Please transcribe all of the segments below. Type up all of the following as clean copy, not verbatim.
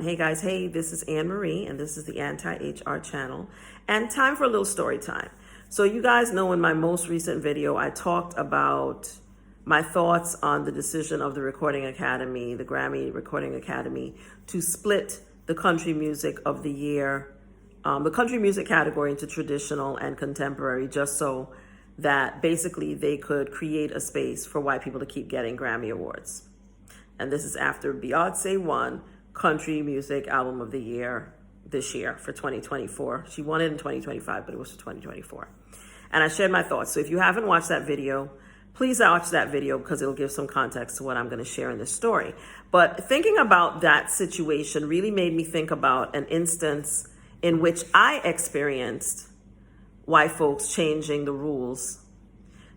Hey guys, hey, this is Anne Marie, and this is the AntiHR channel, and time for a little story time. So you guys know in my most recent video, I talked about my thoughts on the decision of the Recording Academy, the Grammy Recording Academy, to split the country music of the year, the country music category into traditional and contemporary, just so that basically they could create a space for white people to keep getting Grammy Awards. And this is after Beyoncé won Country Music Album of the Year this year for 2024. She won it in 2025, but it was for 2024. And I shared my thoughts. So if you haven't watched that video, please watch that video because it'll give some context to what I'm going to share in this story. But thinking about that situation really made me think about an instance in which I experienced white folks changing the rules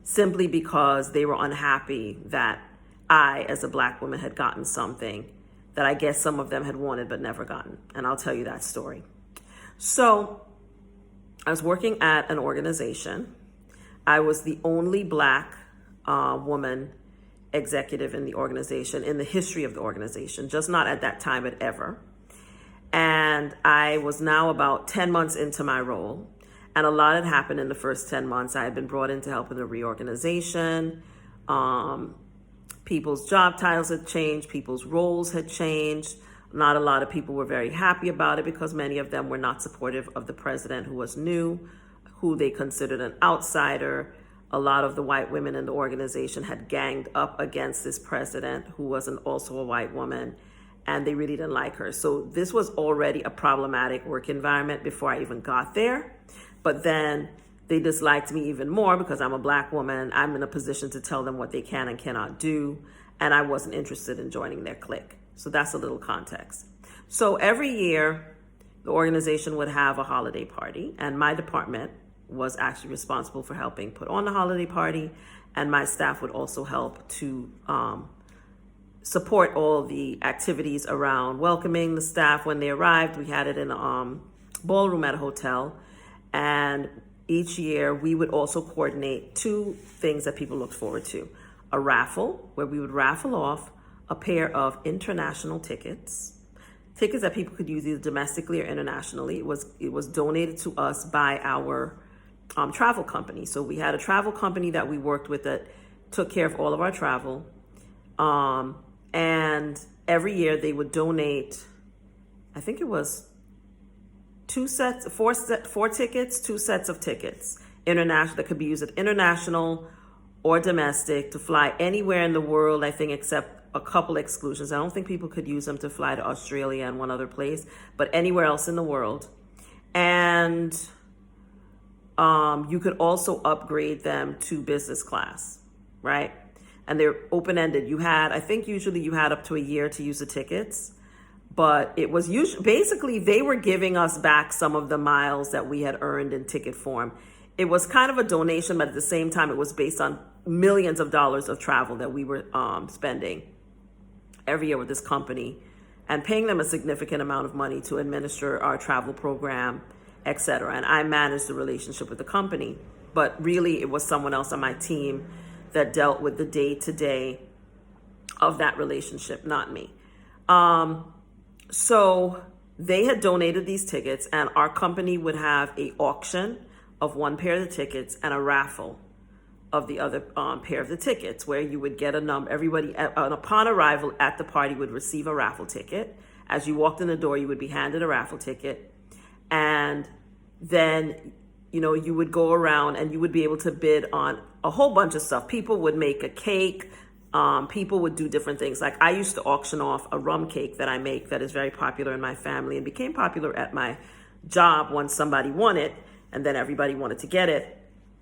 simply because they were unhappy that I, as a black woman, had gotten something that I guess some of them had wanted but never gotten. And I'll tell you that story. So I was working at an organization. I was the only black woman executive in the organization, in the history of the organization, just not at that time, but ever. And I was now about 10 months into my role. And a lot had happened in the first 10 months. I had been brought in to help with the reorganization. People's job titles had changed. People's roles had changed. Not a lot of people were very happy about it because many of them were not supportive of the president, who was new, who they considered an outsider. A lot of the white women in the organization had ganged up against this president, who was also a white woman, and they really didn't like her. So this was already a problematic work environment before I even got there. But then they disliked me even more because I'm a black woman. I'm in a position to tell them what they can and cannot do. And I wasn't interested in joining their clique. So that's a little context. So every year, the organization would have a holiday party. And my department was actually responsible for helping put on the holiday party. And my staff would also help to support all the activities around welcoming the staff when they arrived. We had it in a ballroom at a hotel. And each year, we would also coordinate two things that people looked forward to. A raffle, where we would raffle off a pair of international tickets that people could use either domestically or internationally. It was donated to us by our travel company. So we had a travel company that we worked with that took care of all of our travel. And every year they would donate, I think it was four tickets, two sets of tickets, international, that could be used at international or domestic to fly anywhere in the world, I think, except a couple exclusions. I don't think people could use them to fly to Australia and one other place, but anywhere else in the world. And you could also upgrade them to business class, right? And they're open-ended. I think usually you had up to a year to use the tickets. But it was usually, basically, they were giving us back some of the miles that we had earned in ticket form. It was kind of a donation, but at the same time, it was based on millions of dollars of travel that we were spending every year with this company and paying them a significant amount of money to administer our travel program, et cetera. And I managed the relationship with the company. But really, it was someone else on my team that dealt with the day-to-day of that relationship, not me. So they had donated these tickets, and our company would have an auction of one pair of the tickets and a raffle of the other pair of the tickets, where you would get a number. Everybody, upon arrival at the party, would receive a raffle ticket. As you walked in the door, you would be handed a raffle ticket. And then, you would go around and you would be able to bid on a whole bunch of stuff. People would make a cake. People would do different things. Like I used to auction off a rum cake that I make that is very popular in my family and became popular at my job once somebody won it, and then everybody wanted to get it,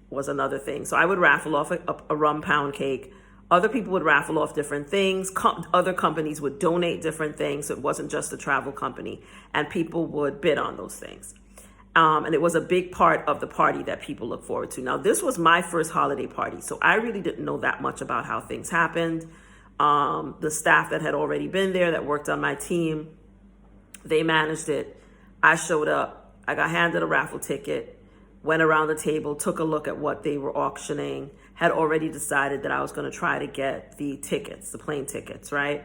was another thing. So I would raffle off a rum pound cake. Other people would raffle off different things. Other companies would donate different things. So it wasn't just the travel company, and people would bid on those things. And it was a big part of the party that people look forward to. Now, this was my first holiday party, so I really didn't know that much about how things happened. The staff that had already been there, that worked on my team, they managed it. I showed up. I got handed a raffle ticket, went around the table, took a look at what they were auctioning, had already decided that I was going to try to get the tickets, the plane tickets, right?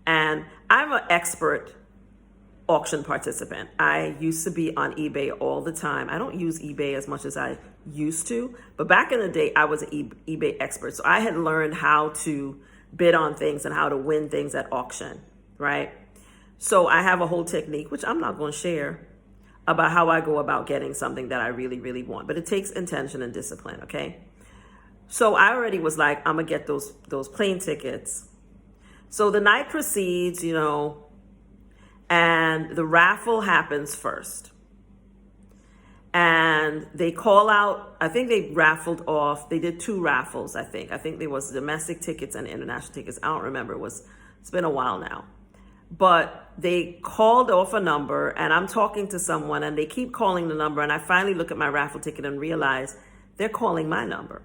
And I'm an expert auction participant. I used to be on eBay all the time. I don't use eBay as much as I used to, but back in the day, I was an eBay expert. So I had learned how to bid on things and how to win things at auction, right? So I have a whole technique, which I'm not going to share, about how I go about getting something that I really, really want. But it takes intention and discipline, okay? So I already was like, I'm going to get those plane tickets. So the night proceeds, and the raffle happens first. And they call out, I think they raffled off, they did 2 raffles, I think. I think there was domestic tickets and international tickets. I don't remember. It's been a while now. But they called off a number, and I'm talking to someone, and they keep calling the number, and I finally look at my raffle ticket and realize they're calling my number.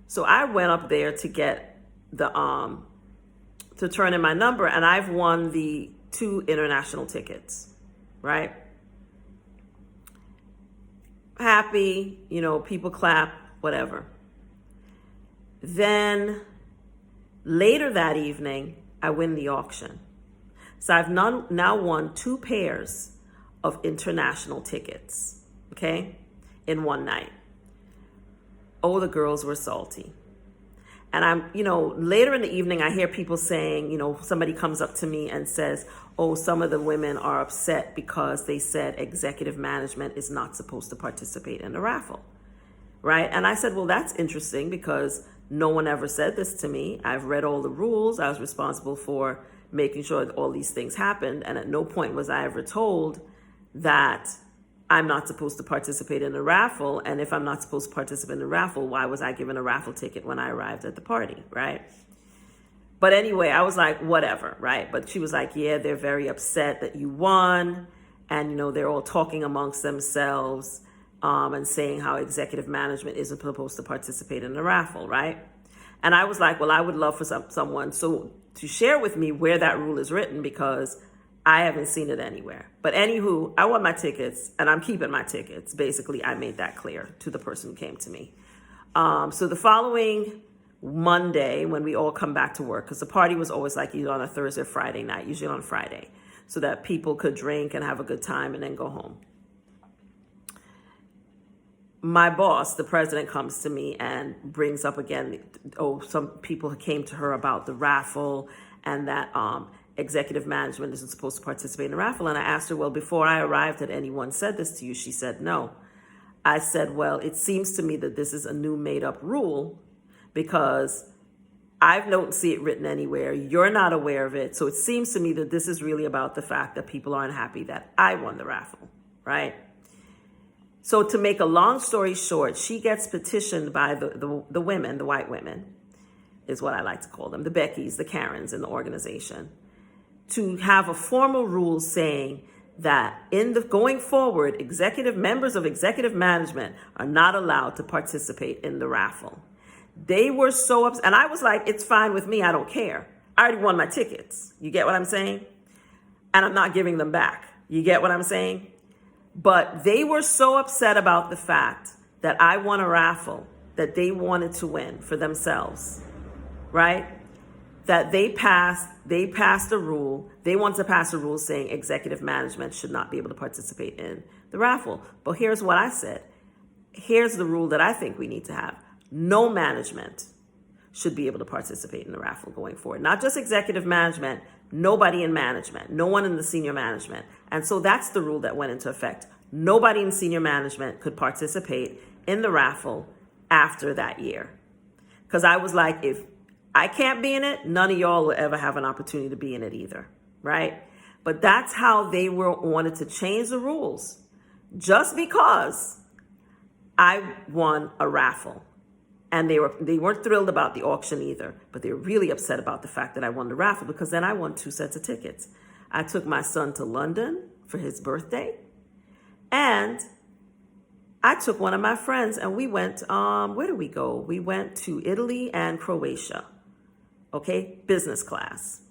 So I went up there to get to turn in my number, and I've won the 2 international tickets, right? Happy, people clap, whatever. Then later that evening, I win the auction. So I've now won 2 pairs of international tickets, okay, in one night. Oh, the girls were salty. And I'm, later in the evening, I hear people saying, somebody comes up to me and says, oh, some of the women are upset because they said executive management is not supposed to participate in the raffle, right? And I said, well, that's interesting because no one ever said this to me. I've read all the rules. I was responsible for making sure that all these things happened. And at no point was I ever told that I'm not supposed to participate in the raffle. And if I'm not supposed to participate in the raffle, why was I given a raffle ticket when I arrived at the party, right? But anyway, I was like, whatever, right? But she was like, yeah, they're very upset that you won. And, they're all talking amongst themselves and saying how executive management isn't supposed to participate in the raffle, right? And I was like, well, I would love for someone to share with me where that rule is written because I haven't seen it anywhere. But anywho, I won my tickets and I'm keeping my tickets. Basically, I made that clear to the person who came to me. So the following Monday, when we all come back to work, because the party was always like either on a Thursday or Friday night, usually on Friday, so that people could drink and have a good time and then go home. My boss, the president, comes to me and brings up again, some people came to her about the raffle and that executive management isn't supposed to participate in the raffle. And I asked her, well, before I arrived, had anyone said this to you? She said, no. I said, well, it seems to me that this is a new made up rule because I don't see it written anywhere. You're not aware of it. So it seems to me that this is really about the fact that people aren't happy that I won the raffle, right? So to make a long story short, she gets petitioned by the women, the white women, is what I like to call them, the Beckys, the Karens in the organization, to have a formal rule saying that going forward, members of executive management are not allowed to participate in the raffle. They were so upset. And I was like, it's fine with me. I don't care. I already won my tickets. You get what I'm saying? And I'm not giving them back. You get what I'm saying? But they were so upset about the fact that I won a raffle that they wanted to win for themselves, right? That they passed a rule. They wanted to pass a rule saying executive management should not be able to participate in the raffle. But here's what I said. Here's the rule that I think we need to have. No management should be able to participate in the raffle going forward. Not just executive management, nobody in management, no one in the senior management. And so that's the rule that went into effect. Nobody in senior management could participate in the raffle after that year. Because I was like, if I can't be in it, none of y'all will ever have an opportunity to be in it either, right? But that's how they wanted to change the rules. Just because I won a raffle. And they weren't thrilled about the auction either, but they were really upset about the fact that I won the raffle because then I won 2 sets of tickets. I took my son to London for his birthday, and I took one of my friends and we went, where did we go? We went to Italy and Croatia, okay, business class,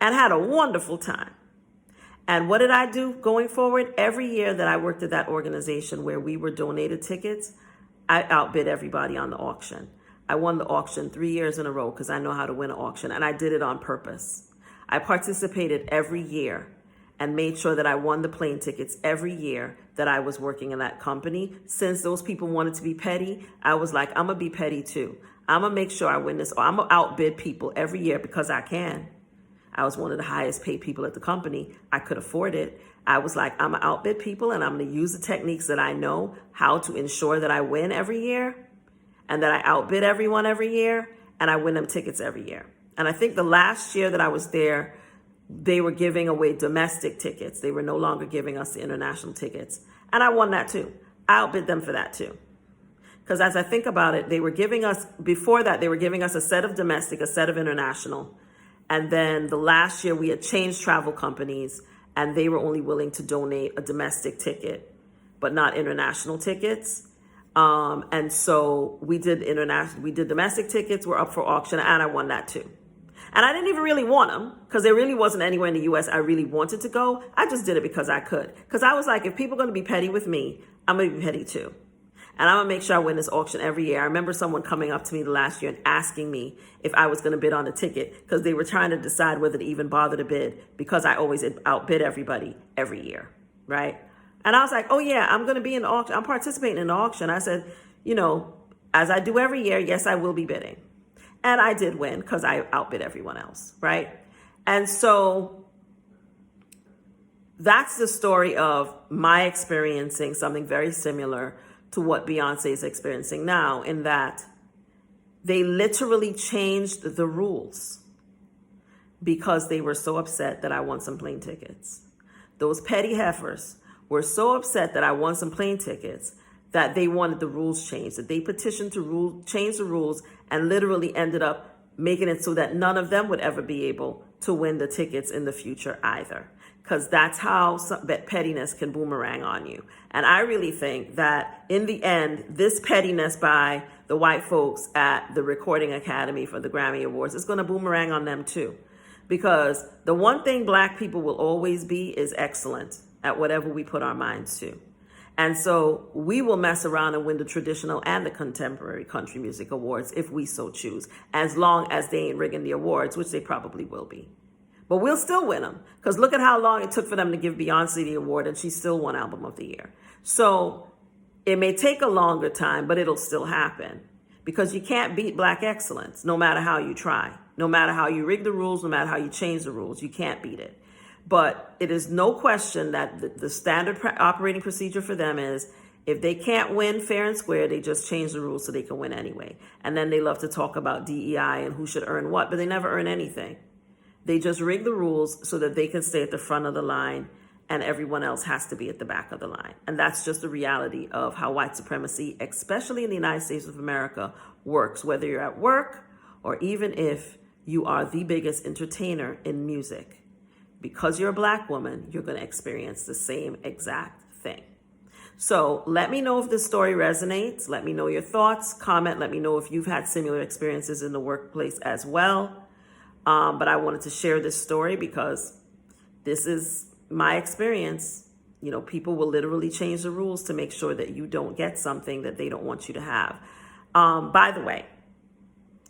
and had a wonderful time. And what did I do going forward? Every year that I worked at that organization where we were donated tickets, I outbid everybody on the auction. I won the auction 3 years in a row because I know how to win an auction, and I did it on purpose. I participated every year, and made sure that I won the plane tickets every year that I was working in that company. Since those people wanted to be petty, I was like, I'm gonna be petty too. I'm gonna make sure I win this, or I'm gonna outbid people every year because I can. I was one of the highest paid people at the company. I could afford it. I was like, I'm gonna outbid people, and I'm gonna use the techniques that I know how to ensure that I win every year, and that I outbid everyone every year, and I win them tickets every year. And I think the last year that I was there, they were giving away domestic tickets. They were no longer giving us the international tickets. And I won that too. I outbid them for that too. Because as I think about it, they were giving us, before that, they were giving us a set of domestic, a set of international. And then the last year we had changed travel companies, and they were only willing to donate a domestic ticket, but not international tickets. And so we did domestic tickets, were up for auction, and I won that too. And I didn't even really want them because there really wasn't anywhere in the US I really wanted to go. I just did it because I could. Because I was like, if people are going to be petty with me, I'm going to be petty too. And I'm going to make sure I win this auction every year. I remember someone coming up to me the last year and asking me if I was going to bid on the ticket because they were trying to decide whether to even bother to bid because I always outbid everybody every year, right? And I was like, oh yeah, I'm going to be in the auction. I'm participating in the auction. I said, as I do every year, yes, I will be bidding. And I did win because I outbid everyone else, right? And so that's the story of my experiencing something very similar to what Beyoncé is experiencing now, in that they literally changed the rules because they were so upset that I won some plane tickets. Those petty heifers were so upset that I won some plane tickets that they wanted the rules changed, that they petitioned to change the rules, and literally ended up making it so that none of them would ever be able to win the tickets in the future either. Because that's how pettiness can boomerang on you. And I really think that in the end, this pettiness by the white folks at the Recording Academy for the Grammy Awards is going to boomerang on them too. Because the one thing Black people will always be is excellent at whatever we put our minds to. And so we will mess around and win the traditional and the contemporary country music awards if we so choose, as long as they ain't rigging the awards, which they probably will be. But we'll still win them, because look at how long it took for them to give Beyoncé the award, and she still won Album of the Year. So it may take a longer time, but it'll still happen, because you can't beat Black excellence no matter how you try. No matter how you rig the rules, no matter how you change the rules, you can't beat it. But it is no question that the standard operating procedure for them is, if they can't win fair and square, they just change the rules so they can win anyway. And then they love to talk about DEI and who should earn what, but they never earn anything. They just rig the rules so that they can stay at the front of the line and everyone else has to be at the back of the line. And that's just the reality of how white supremacy, especially in the United States of America, works, whether you're at work or even if you are the biggest entertainer in music. Because you're a Black woman, you're going to experience the same exact thing. So let me know if this story resonates. Let me know your thoughts, comment. Let me know if you've had similar experiences in the workplace as well. But I wanted to share this story because this is my experience. People will literally change the rules to make sure that you don't get something that they don't want you to have. By the way,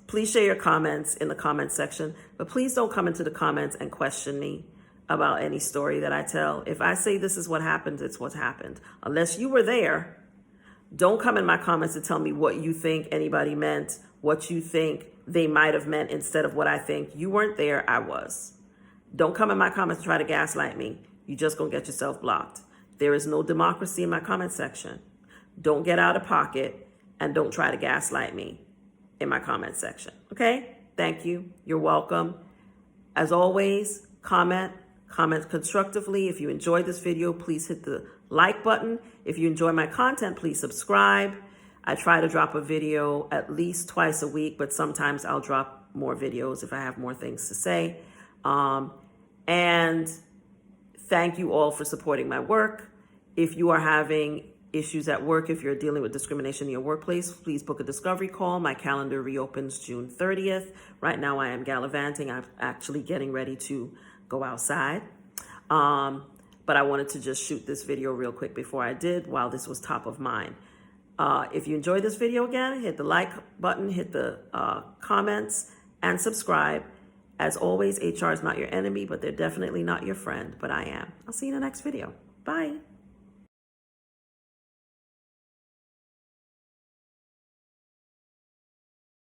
please share your comments in the comment section, but please don't come into the comments and question me about any story that I tell. If I say this is what happened, it's what happened. Unless you were there, don't come in my comments to tell me what you think anybody meant, what you think they might have meant instead of what I think. You weren't there, I was. Don't come in my comments to try to gaslight me. You just gonna get yourself blocked. There is no democracy in my comment section. Don't get out of pocket and don't try to gaslight me in my comment section, okay? Thank you, you're welcome. As always, comment constructively. If you enjoyed this video, please hit the like button. If you enjoy my content, please subscribe. I try to drop a video at least twice a week, but sometimes I'll drop more videos if I have more things to say. And thank you all for supporting my work. If you are having issues at work, if you're dealing with discrimination in your workplace, please book a discovery call. My calendar reopens June 30th. Right now I am gallivanting. I'm actually getting ready to go outside. But I wanted to just shoot this video real quick before I did, while this was top of mind. If you enjoyed this video, again, hit the like button, hit the comments, and subscribe. As always, HR is not your enemy, but they're definitely not your friend, but I am. I'll see you in the next video. Bye.